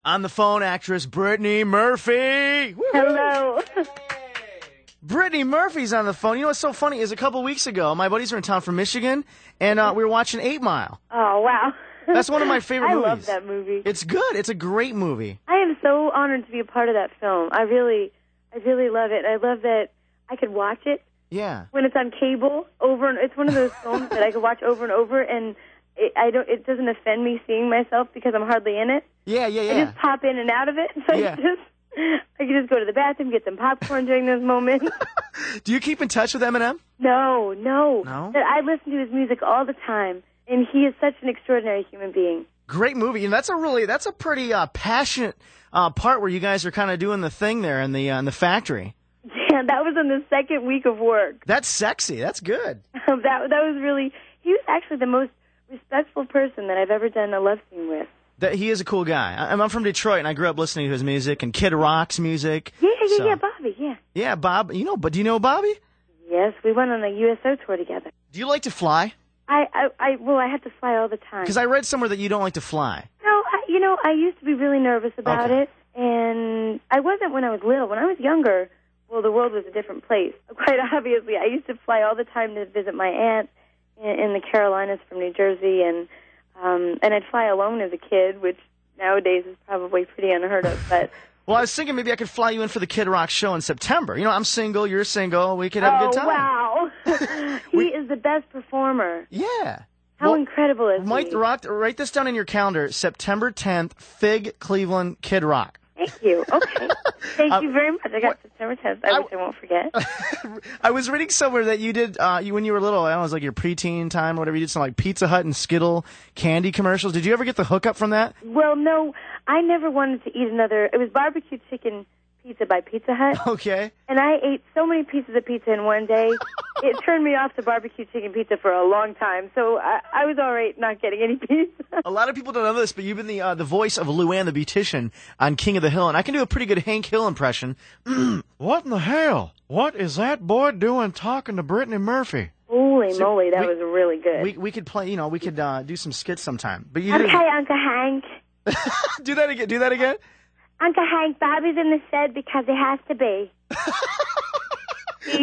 On the phone, actress Brittany Murphy. Woo-hoo. Hello. Brittany Murphy's on the phone. You know what's so funny is a couple weeks ago, my buddies were in town from Michigan, and we were watching 8 Mile. Oh, wow. That's one of my favorite movies. I love that movie. It's good. It's a great movie. I am so honored to be a part of that film. I really love it. I love that I could watch it. Yeah. When it's on cable over, and it's one of those films that I could watch over and over, and it doesn't offend me seeing myself because I'm hardly in it. Yeah. I just pop in and out of it. So Yeah. I can just go to the bathroom, get some popcorn during those moments. Do you keep in touch with Eminem? No. No? But I listen to his music all the time, and he is such an extraordinary human being. Great movie, and that's a pretty passionate part where you guys are kind of doing the thing there in the factory. Yeah, that was on the second week of work. That's sexy. That's good. that was really. He was actually the most respectful person that I've ever done a love scene with. He is a cool guy. I'm from Detroit, and I grew up listening to his music and Kid Rock's music. Yeah, Bobby, yeah. Yeah, Bob. But do you know Bobby? Yes, we went on a USO tour together. Do you like to fly? I have to fly all the time. Because I read somewhere that you don't like to fly. No, I used to be really nervous about it, and I wasn't when I was little. When I was younger, well, the world was a different place. Quite obviously, I used to fly all the time to visit my aunt in the Carolinas from New Jersey, and I'd fly alone as a kid, which nowadays is probably pretty unheard of. But well, I was thinking maybe I could fly you in for the Kid Rock show in September. You know, I'm single, you're single, we could have a good time. Oh, wow. He is the best performer. Yeah. How incredible is he? Write this down in your calendar, September 10th, Fig, Cleveland, Kid Rock. Thank you. Okay. Thank you very much. I got September 10th. I wish I won't forget. I was reading somewhere that you did, when you were little, I don't know, it was like your preteen time or whatever, you did some like Pizza Hut and Skittle candy commercials. Did you ever get the hookup from that? Well, no. I never wanted to eat another. It was barbecue chicken pizza by Pizza Hut. Okay. And I ate so many pieces of pizza in one day, it turned me off to barbecue chicken pizza for a long time. So I was all right not getting any pizza. A lot of people don't know this, but you've been the voice of Luann the Beautician on King of the Hill, and I can do a pretty good Hank Hill impression. What in the hell? What is that boy doing talking to Brittany Murphy? Holy moly, that was really good. We could play, we could do some skits sometime. But okay, Uncle Hank. Do that again. Uncle Hank, Bobby's in the shed because he has to be.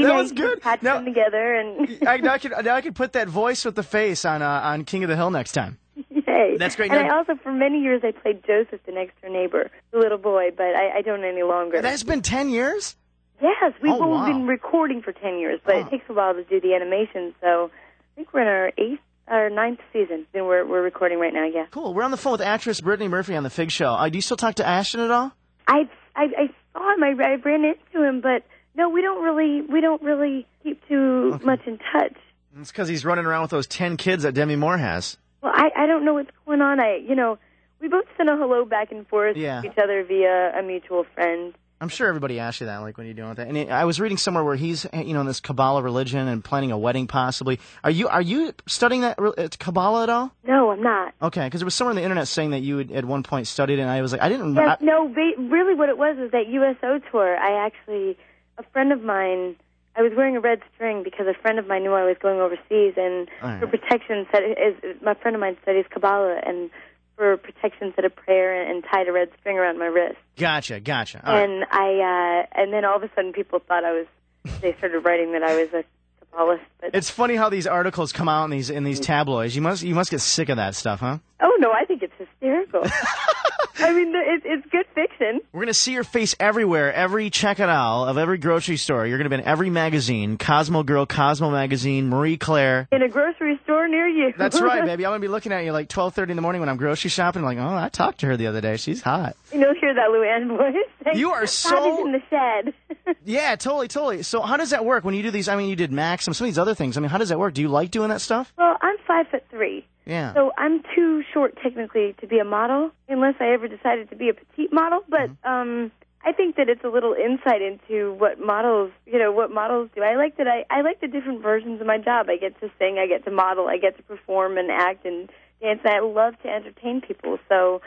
That was good. Patch them together, and now I can put that voice with the face on King of the Hill next time. Yay. That's great. And I also, for many years, I played Joseph, the next door neighbor, the little boy, but I don't any longer. That's been 10 years? Yes, we've been recording for 10 years, but it takes a while to do the animation, so I think we're in our 9th season, and we're recording right now, yeah. Cool. We're on the phone with actress Brittany Murphy on The Fig Show. Do you still talk to Ashton at all? I saw him. I ran into him, but no, we don't really keep too much in touch. It's because he's running around with those 10 kids that Demi Moore has. Well, I don't know what's going on. We both send a hello back and forth to each other via a mutual friend. I'm sure everybody asks you that, like, when you're doing that. And I was reading somewhere where he's, in this Kabbalah religion and planning a wedding possibly. Are you studying that Kabbalah at all? No, I'm not. Okay, because there was somewhere on the internet saying that you had at one point studied it, and I was like, I didn't... Yes, really what it was that USO tour, a friend of mine, I was wearing a red string because a friend of mine knew I was going overseas, and for protection, my friend of mine studies Kabbalah, and for protection, said a prayer and tied a red string around my wrist. Gotcha. All and right. And then all of a sudden people thought they started writing that I was a Kabbalist. But it's funny how these articles come out in these tabloids. You must get sick of that stuff, huh? Oh, no, I think it's hysterical. I mean, it's good fiction. We're going to see your face everywhere, every checkout aisle of every grocery store. You're going to be in every magazine, Cosmo Girl, Cosmo Magazine, Marie Claire. In a grocery store near you. That's right, baby. I'm going to be looking at you like 12:30 in the morning when I'm grocery shopping. I'm like, oh, I talked to her the other day. She's hot. You'll hear that Luann voice. You are so... Bobby's in the shed. Yeah, totally. So how does that work when you do these? I mean, you did Max and some of these other things. I mean, how does that work? Do you like doing that stuff? Well, I'm 5'3". Yeah. So I'm too short technically to be a model, unless I ever decided to be a petite model. But I think that it's a little insight into what models do. I like the different versions of my job. I get to sing, I get to model, I get to perform and act and dance. And I love to entertain people. So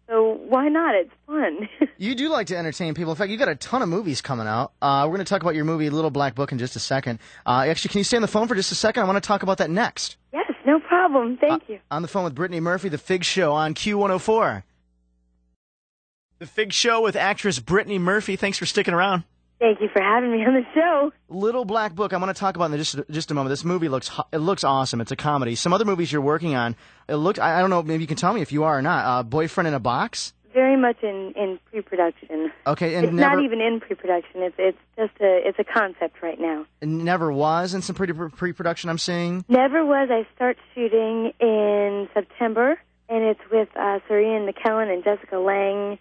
why not? It's fun. You do like to entertain people. In fact, you got a ton of movies coming out. We're going to talk about your movie, Little Black Book, in just a second. Actually, can you stay on the phone for just a second? I want to talk about that next. Yes, no problem. Thank you. On the phone with Brittany Murphy, The Fig Show on Q104. The Fig Show with actress Brittany Murphy. Thanks for sticking around. Thank you for having me on the show. Little Black Book. I want to talk about in just a moment. This movie looks awesome. It's a comedy. Some other movies you're working on. I don't know. Maybe you can tell me if you are or not. Boyfriend in a Box. Very much in pre-production. Okay, and it's not even in pre-production. It's a concept right now. Never was in some pre-production. I'm seeing. Never was. I start shooting in September, and it's with Sarian McKellen and Jessica Lange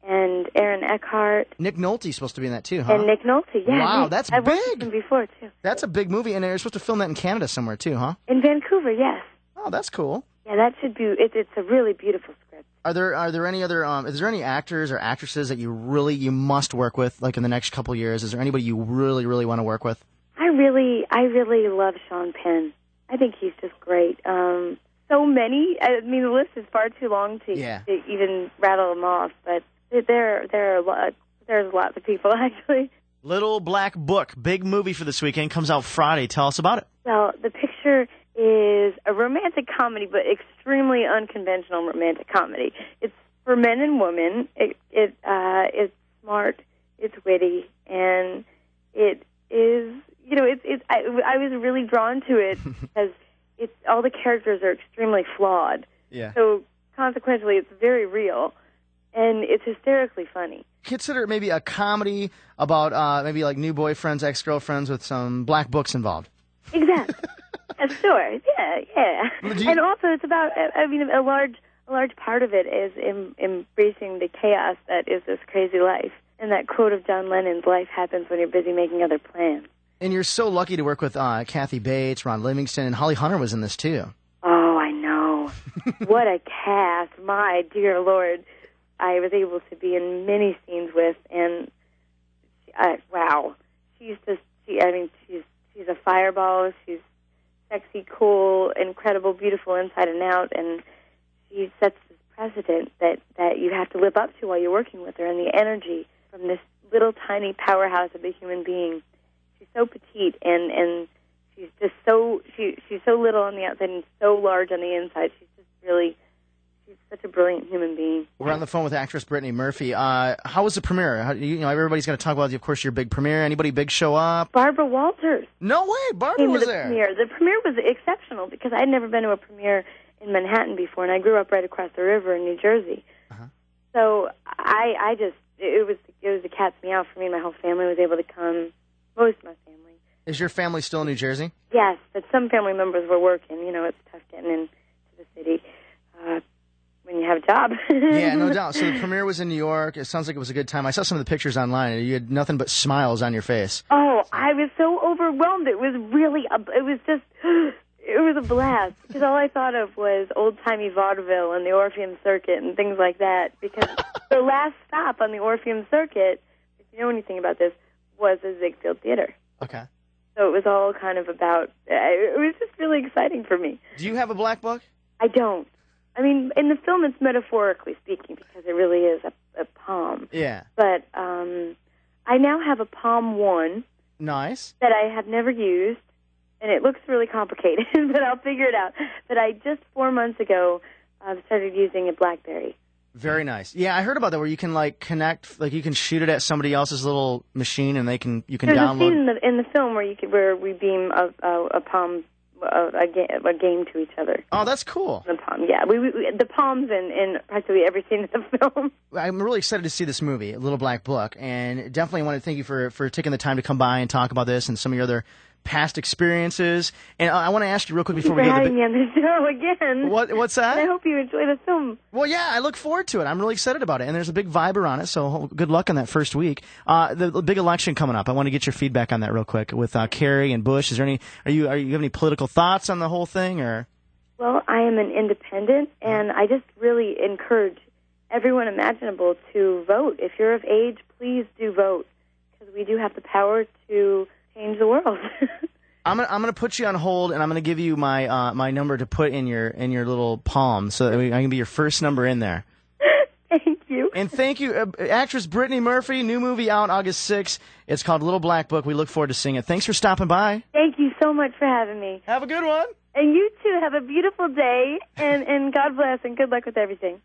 and Aaron Eckhart. Nick Nolte's supposed to be in that too, huh? And Nick Nolte, yeah. Wow, that's I've big. worked with him before too. That's a big movie, and they're supposed to film that in Canada somewhere too, huh? In Vancouver, yes. Oh, that's cool. Yeah, that should be. It's a really beautiful script. Are there any other? Is there any actors or actresses that you must work with, like in the next couple years? Is there anybody you really want to work with? I really love Sean Penn. I think he's just great. So many. I mean, the list is far too long to even rattle them off. But there are a lot. There's lots of people actually. Little Black Book, big movie for this weekend, comes out Friday. Tell us about it. Well, the picture is a romantic comedy, but extremely unconventional romantic comedy. It's for men and women. It's smart, it's witty, and it is. I was really drawn to it because all the characters are extremely flawed. Yeah. So consequently, it's very real, and it's hysterically funny. Consider it maybe a comedy about maybe like new boyfriends, ex-girlfriends with some black books involved. Exactly. Sure. Yeah. And also, it's about. I mean, a large part of it is embracing the chaos that is this crazy life. And that quote of John Lennon's, "Life happens when you're busy making other plans." And you're so lucky to work with Kathy Bates, Ron Livingston, and Holly Hunter was in this too. Oh, I know. What a cast! My dear Lord, I was able to be in many scenes with, and wow, she's a fireball. She's sexy, cool, incredible, beautiful inside and out, and she sets this precedent that you have to live up to while you're working with her, and the energy from this little tiny powerhouse of a human being. She's so petite, and she's just she's so little on the outside and so large on the inside. She's such a brilliant human being. We're on the phone with actress Brittany Murphy. How was the premiere? Everybody's going to talk about, of course, your big premiere. Anybody big show up? Barbara Walters. No way, Barbara was there. Premiere. The premiere was exceptional because I'd never been to a premiere in Manhattan before, and I grew up right across the river in New Jersey. Uh-huh. So it was a cat's meow for me. My whole family was able to come. Most of my family. Is your family still in New Jersey? Yes, but some family members were working. It's tough getting into the city. When you have a job. Yeah, no doubt. So the premiere was in New York. It sounds like it was a good time. I saw some of the pictures online. You had nothing but smiles on your face. Oh, I was so overwhelmed. It was a blast. Because all I thought of was old-timey vaudeville and the Orpheum Circuit and things like that. Because the last stop on the Orpheum Circuit, if you know anything about this, was the Ziegfeld Theater. Okay. So it was all kind of about, it was just really exciting for me. Do you have a black book? I don't. I mean, in the film, it's metaphorically speaking because it really is a palm. Yeah. But I now have a Palm 1. Nice. That I have never used, and it looks really complicated, but I'll figure it out. But I just 4 months ago started using a BlackBerry. Very nice. Yeah, I heard about that where you can connect, you can shoot it at somebody else's little machine, and you can There's download. There's a scene in the film where we beam a palm. A game to each other. Oh, that's cool. The palm, yeah. The palms in practically every scene of the film. I'm really excited to see this movie, Little Black Book, and definitely want to thank you for taking the time to come by and talk about this and some of your other past experiences. And I want to ask you real quick before we go. Thank you for having me on the show again. What's that? And I hope you enjoy the film. Well, yeah, I look forward to it. I'm really excited about it, and there's a big vibe on it. So good luck on that first week. The big election coming up. I want to get your feedback on that real quick with Kerry and Bush. Is there any? You have any political thoughts on the whole thing, or? Well, I am an independent, and I just really encourage everyone imaginable to vote. If you're of age, please do vote because we do have the power to change the world. I'm gonna put you on hold, and I'm gonna give you my my number to put in your little palm, so that I can be your first number in there. Thank you. And thank you, actress Brittany Murphy. New movie out August 6th. It's called Little Black Book. We look forward to seeing it. Thanks for stopping by. Thank you so much for having me. Have a good one. And you too. Have a beautiful day, and God bless, and good luck with everything.